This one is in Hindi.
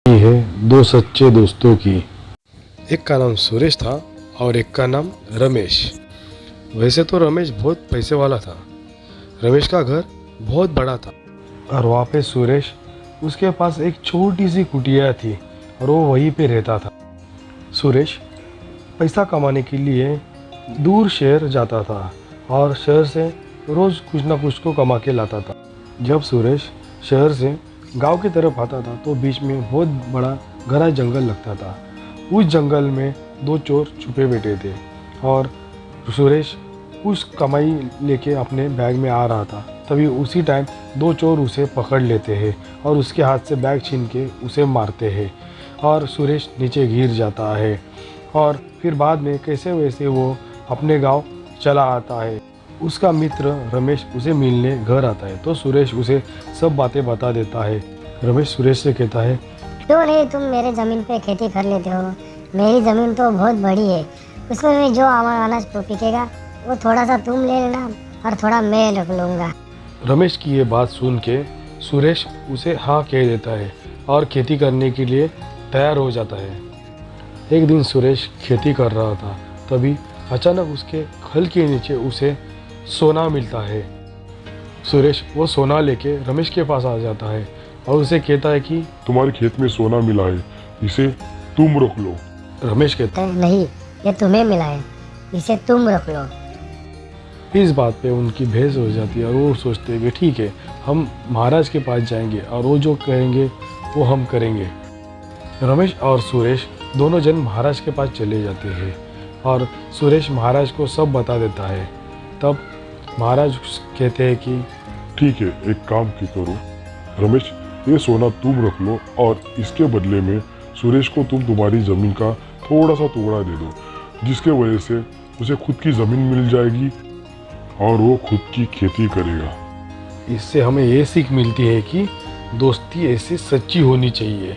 है दो सच्चे दोस्तों की। एक का नाम सुरेश था और एक का नाम रमेश। वैसे तो रमेश बहुत पैसे वाला था। रमेश का घर बहुत बड़ा था और वहाँ पे सुरेश, उसके पास एक छोटी सी कुटिया थी और वो वहीं पे रहता था। सुरेश पैसा कमाने के लिए दूर शहर जाता था और शहर से रोज़ कुछ ना कुछ को कमा के लाता था। जब सुरेश शहर से गांव की तरफ आता था तो बीच में बहुत बड़ा घना जंगल लगता था। उस जंगल में दो चोर छुपे बैठे थे और सुरेश उस कमाई लेके अपने बैग में आ रहा था। तभी उसी टाइम दो चोर उसे पकड़ लेते हैं और उसके हाथ से बैग छीन के उसे मारते हैं और सुरेश नीचे गिर जाता है। और फिर बाद में कैसे वैसे वो अपने गांव चला आता है। उसका मित्र रमेश उसे मिलने घर आता है तो सुरेश उसे सब बातें बता देता है। रमेश सुरेश से कहता है, क्यों नहीं तुम मेरे ज़मीन पे खेती कर लेते हो? मेरी ज़मीन तो बहुत बड़ी है, उसमें मैं जो अनाज पिकेगा वो थोड़ा सा तुम ले लेना और थोड़ा मैं रख लूँगा। रमेश की ये बात सुन के सुरेश उसे हाँ कह देता है और खेती करने के लिए तैयार हो जाता है। एक दिन सुरेश खेती कर रहा था, तभी अचानक उसके खल के नीचे उसे सोना मिलता है। सुरेश वो सोना लेके रमेश के पास आ जाता है और उसे कहता है कि तुम्हारे खेत में सोना मिला है, इसे तुम रख लो। रमेश कहता नहीं, ये तुम्हें मिला है, इसे तुम रख लो। है। इस बात पे उनकी बहस हो जाती है और वो सोचते हैं कि ठीक है, हम महाराज के पास जाएंगे और वो जो कहेंगे वो हम करेंगे। रमेश और सुरेश दोनों जन महाराज के पास चले जाते हैं और सुरेश महाराज को सब बता देता है। तब महाराज कहते हैं कि ठीक है, एक काम की करो रमेश, ये सोना तुम रख लो और इसके बदले में सुरेश को तुम तुम्हारी ज़मीन का थोड़ा सा टुकड़ा दे दो, जिसके वजह से उसे खुद की ज़मीन मिल जाएगी और वो खुद की खेती करेगा। इससे हमें ये सीख मिलती है कि दोस्ती ऐसी सच्ची होनी चाहिए।